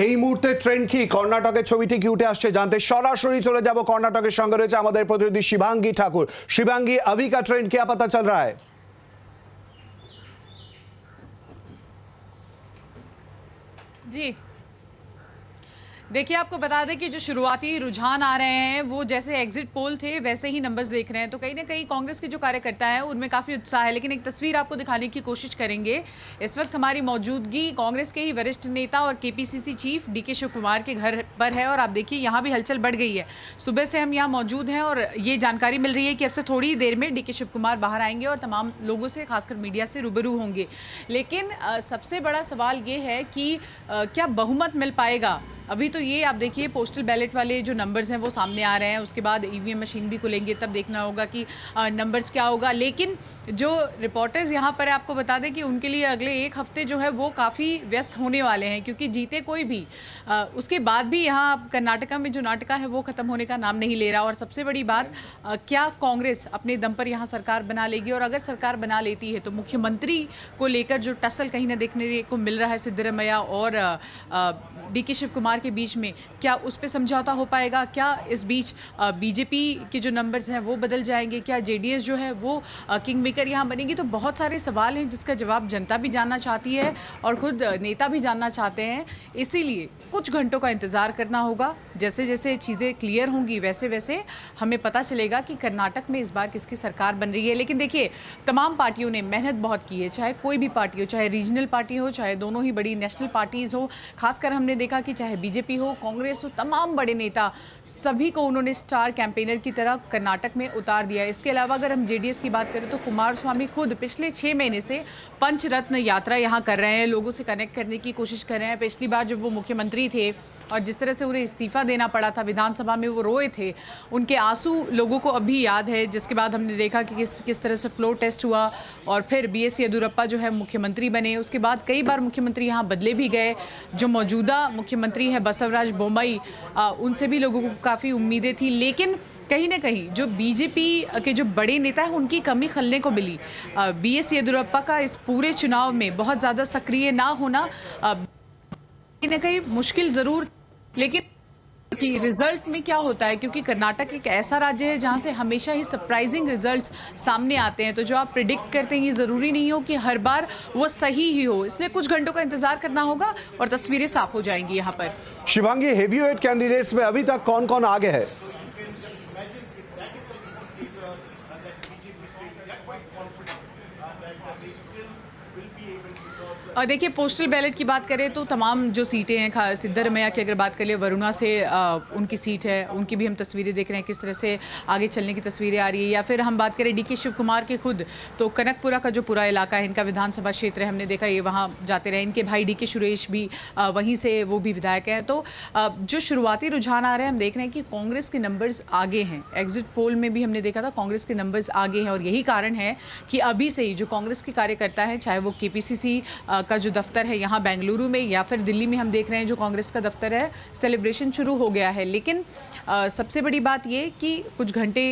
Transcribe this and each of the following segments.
এই মুহূর্তে ট্রেন্ড কি কর্ণাটকের ছবিটি কি উঠে আসছে জানতে সরাসরি চলে যাব কর্ণাটকের সঙ্গে রয়েছে আমাদের প্রতিনিধি শিবাঙ্গী ঠাকুর। शिवांगी, अभी का ट्रेंड क्या पता चल रहा है? जी देखिए, आपको बता दें कि जो शुरुआती रुझान आ रहे हैं वो जैसे एग्जिट पोल थे वैसे ही नंबर्स देख रहे हैं, तो कहीं ना कहीं कांग्रेस के जो कार्यकर्ता हैं उनमें काफ़ी उत्साह है। लेकिन एक तस्वीर आपको दिखाने की कोशिश करेंगे। इस वक्त हमारी मौजूदगी कांग्रेस के ही वरिष्ठ नेता और KPCC chief DK Shivakumar के घर पर है और आप देखिए यहाँ भी हलचल बढ़ गई है। सुबह से हम यहाँ मौजूद हैं और ये जानकारी मिल रही है कि अब से थोड़ी देर में डीके शिव कुमार बाहर आएंगे और तमाम लोगों से, खासकर मीडिया से रूबरू होंगे। लेकिन सबसे बड़ा सवाल ये है कि क्या बहुमत मिल पाएगा। अभी तो ये आप देखिए पोस्टल बैलेट वाले जो नंबर्स हैं वो सामने आ रहे हैं, उसके बाद ईवीएम मशीन भी खुलेंगे, तब देखना होगा कि नंबर्स क्या होगा। लेकिन जो रिपोर्टर्स यहाँ पर आपको बता दें कि उनके लिए अगले एक हफ्ते जो है वो काफ़ी व्यस्त होने वाले हैं, क्योंकि जीते कोई भी उसके बाद भी यहाँ कर्नाटका में जो नाटका है वो ख़त्म होने का नाम नहीं ले रहा। और सबसे बड़ी बात, क्या कांग्रेस अपने दम पर यहाँ सरकार बना लेगी, और अगर सरकार बना लेती है तो मुख्यमंत्री को लेकर जो टसल कहीं ना देखने को मिल रहा है सिद्धरमैया और डीके शिव कुमार के बीच में, क्या उस पर समझौता हो पाएगा? क्या इस बीच बीजेपी के जो नंबर्स हैं वो बदल जाएंगे? क्या जेडीएस जो है वो किंग मेकर यहाँ बनेगी? तो बहुत सारे सवाल हैं जिसका जवाब जनता भी जानना चाहती है और खुद नेता भी जानना चाहते हैं। इसीलिए कुछ घंटों का इंतज़ार करना होगा। जैसे जैसे चीज़ें क्लियर होंगी वैसे वैसे हमें पता चलेगा कि कर्नाटक में इस बार किसकी सरकार बन रही है। लेकिन देखिए, तमाम पार्टियों ने मेहनत बहुत की है, चाहे कोई भी पार्टी हो, चाहे रीजनल पार्टी हो, चाहे दोनों ही बड़ी नेशनल पार्टीज़ हो। खासकर हमने देखा कि चाहे बीजेपी हो, कांग्रेस हो, तमाम बड़े नेता, सभी को उन्होंने स्टार कैंपेनर की तरह कर्नाटक में उतार दिया। इसके अलावा अगर हम जेडीएस की बात करें तो कुमारस्वामी खुद पिछले 6 महीने से पंचरत्न यात्रा यहाँ कर रहे हैं, लोगों से कनेक्ट करने की कोशिश कर रहे हैं। पिछली बार जब वो मुख्यमंत्री थे और जिस तरह से उन्हें इस्तीफा देना पड़ा था, विधानसभा में वो रोए थे, उनके आंसू लोगों को अभी याद है। जिसके बाद हमने देखा कि किस तरह से फ्लोर टेस्ट हुआ और फिर बीएस येदियुरप्पा जो है मुख्यमंत्री बने। उसके बाद कई बार मुख्यमंत्री यहाँ बदले भी गए। जो मौजूदा मुख्यमंत्री हैं बसवराज बोम्मई, उनसे भी लोगों को काफ़ी उम्मीदें थी। लेकिन कहीं ना कहीं जो बीजेपी के जो बड़े नेता हैं उनकी कमी खलने को मिली। बीएस येदियुरप्पा का इस पूरे चुनाव में बहुत ज़्यादा सक्रिय ना होना कहीं ना कहीं मुश्किल ज़रूर, लेकिन कि रिजल्ट में क्या होता है, क्योंकि कर्नाटक एक ऐसा राज्य है जहां से हमेशा ही सरप्राइजिंग रिजल्ट्स सामने आते हैं। तो जो आप प्रिडिक्ट करते हैं ये ज़रूरी नहीं हो कि हर बार वो सही ही हो, इसलिए कुछ घंटों का इंतजार करना होगा और तस्वीरें साफ हो जाएंगी यहाँ पर। शिवांगी, हेवीवेट कैंडिडेट्स में अभी तक कौन कौन आगे है? और देखिए, पोस्टल बैलेट की बात करें तो तमाम जो सीटें हैं, सिद्धरमैया की अगर बात कर ले, वरुणा से उनकी सीट है, उनकी भी हम तस्वीरें देख रहे हैं किस तरह से आगे चलने की तस्वीरें आ रही है। या फिर हम बात करें डीके शिव कुमार के खुद, तो कनकपुरा का जो पूरा इलाका है, इनका विधानसभा क्षेत्र है, हमने देखा ये वहाँ जाते रहे। इनके भाई डीके सुरेश भी वहीं से, वो भी विधायक हैं। तो जो शुरुआती रुझान आ रहे हैं, हम देख रहे हैं कि कांग्रेस के नंबर्स आगे हैं। एग्जिट पोल में भी हमने देखा था कांग्रेस के नंबर्स आगे हैं और यही कारण है कि अभी से ही जो कांग्रेस के कार्यकर्ता हैं, चाहे वो केपीसीसी का जो दफ्तर है यहाँ बेंगलुरु में या फिर दिल्ली में, हम देख रहे हैं जो कांग्रेस का दफ्तर है, सेलिब्रेशन शुरू हो गया है। लेकिन सबसे बड़ी बात ये कि कुछ घंटे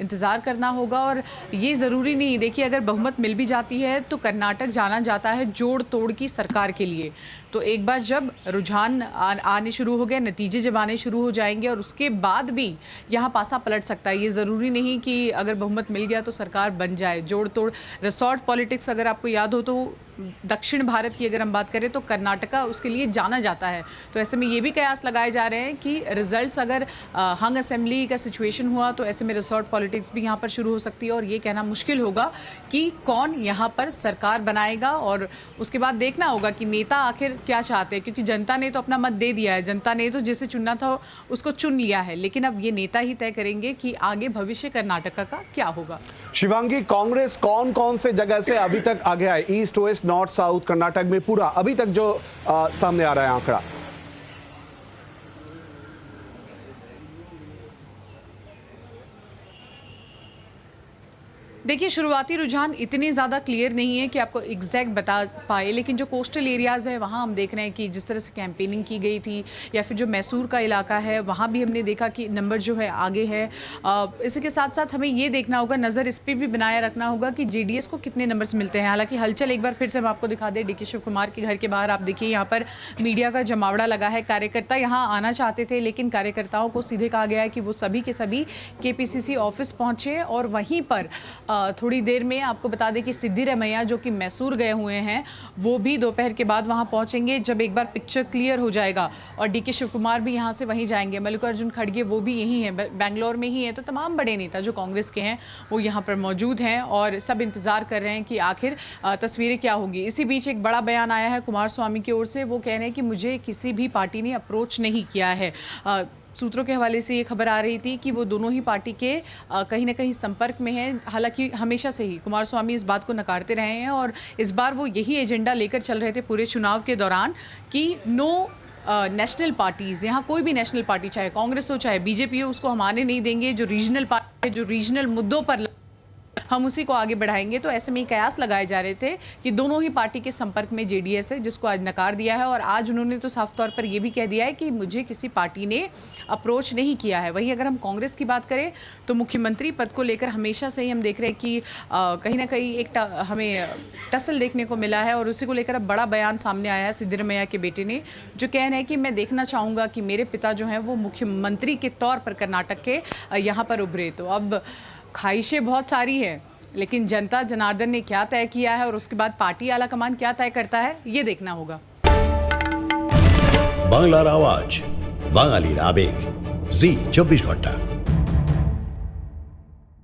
इंतज़ार करना होगा और ये ज़रूरी नहीं। देखिए, अगर बहुमत मिल भी जाती है तो कर्नाटक जाना जाता है जोड़ तोड़ की सरकार के लिए। तो एक बार जब रुझान आने शुरू हो गए, नतीजे जब आने शुरू हो जाएंगे और उसके बाद भी यहाँ पासा पलट सकता है। ये ज़रूरी नहीं कि अगर बहुमत मिल गया तो सरकार बन जाए। जोड़ तोड़ रिसॉर्ट पॉलिटिक्स अगर आपको याद हो तो दक्षिण भारत की अगर हम बात करें तो कर्नाटका उसके लिए जाना जाता है। तो ऐसे में ये भी कयास लगाए जा रहे हैं कि रिजल्ट्स अगर हंग असेंबली का सिचुएशन हुआ तो ऐसे में रिसॉर्ट पॉलिटिक्स भी यहाँ पर शुरू हो सकती है और ये कहना मुश्किल होगा कि कौन यहाँ पर सरकार बनाएगा। और उसके बाद देखना होगा कि नेता आखिर क्या चाहते हैं, क्योंकि जनता ने तो अपना मत दे दिया है, जनता ने तो जिसे चुनना था उसको चुन लिया है। लेकिन अब ये नेता ही तय करेंगे कि आगे भविष्य कर्नाटका का क्या होगा। शिवांगी, कांग्रेस कौन कौन से जगह से अभी तक आगे है? East, west, north, south Karnataka में पूरा अभी तक जो सामने आ रहा है आंकड़ा? देखिए, शुरुआती रुझान इतने ज़्यादा क्लियर नहीं है कि आपको एग्जैक्ट बता पाए, लेकिन जो कोस्टल एरियाज़ है वहाँ हम देख रहे हैं कि जिस तरह से कैंपेनिंग की गई थी, या फिर जो मैसूर का इलाका है वहाँ भी हमने देखा कि नंबर जो है आगे है। इसी के साथ साथ हमें ये देखना होगा, नज़र इस पर भी बनाए रखना होगा कि जेडीएस को कितने नंबर्स मिलते हैं। हालांकि हलचल एक बार फिर से हम आपको दिखा दें, डीके शिव कुमार के घर के बाहर आप देखिए यहाँ पर मीडिया का जमावड़ा लगा है। कार्यकर्ता यहाँ आना चाहते थे, लेकिन कार्यकर्ताओं को सीधे कहा गया है कि वो सभी के सभी केपीसीसी ऑफिस पहुँचे, और वहीं पर थोड़ी देर में आपको बता दें कि सिद्धिरमैया जो कि मैसूर गए हुए हैं वो भी दोपहर के बाद वहां पहुंचेंगे, जब एक बार पिक्चर क्लियर हो जाएगा। और डीके शिव कुमार भी यहां से वहीं जाएंगे। मल्लिकार्जुन खड़गे वो भी यहीं हैं, बेंगलोर में ही है। तो तमाम बड़े नेता जो कांग्रेस के हैं वो यहाँ पर मौजूद हैं, और सब इंतजार कर रहे हैं कि आखिर तस्वीरें क्या होंगी। इसी बीच एक बड़ा बयान आया है कुमार स्वामी की ओर से। वो कह रहे हैं कि मुझे किसी भी पार्टी ने अप्रोच नहीं किया है। सूत्रों के हवाले से ये खबर आ रही थी कि वो दोनों ही पार्टी के कहीं ना कहीं संपर्क में हैं। हालांकि हमेशा से ही कुमार स्वामी इस बात को नकारते रहे हैं, और इस बार वो यही एजेंडा लेकर चल रहे थे पूरे चुनाव के दौरान कि नो नेशनल पार्टीज़, यहाँ कोई भी नेशनल पार्टी, चाहे कांग्रेस हो चाहे बीजेपी हो, उसको हम आने नहीं देंगे। जो रीजनल पार्टी है, जो रीजनल मुद्दों पर हम उसी को आगे बढ़ाएंगे। तो ऐसे में कयास लगाए जा रहे थे कि दोनों ही पार्टी के संपर्क में जेडीएस है, जिसको आज नकार दिया है। और आज उन्होंने तो साफ तौर पर यह भी कह दिया है कि मुझे किसी पार्टी ने अप्रोच नहीं किया है। वहीं अगर हम कांग्रेस की बात करें तो मुख्यमंत्री पद को लेकर हमेशा से ही हम देख रहे हैं कि कहीं ना कहीं एक हमें टसल देखने को मिला है, और उसी को लेकर अब बड़ा बयान सामने आया है सिद्धिरमैया के बेटे ने, जो कह रहे हैं कि मैं देखना चाहूँगा कि मेरे पिता जो हैं वो मुख्यमंत्री के तौर पर कर्नाटक के यहाँ पर उभरे। तो अब ख्वाहिशें बहुत सारी हैं, लेकिन जनता जनार्दन ने क्या तय किया है और उसके बाद पार्टी आला कमान क्या तय करता है, ये देखना होगा। বাংলার আওয়াজ, বাঙালির আবেগ, জি 24 ঘন্টা।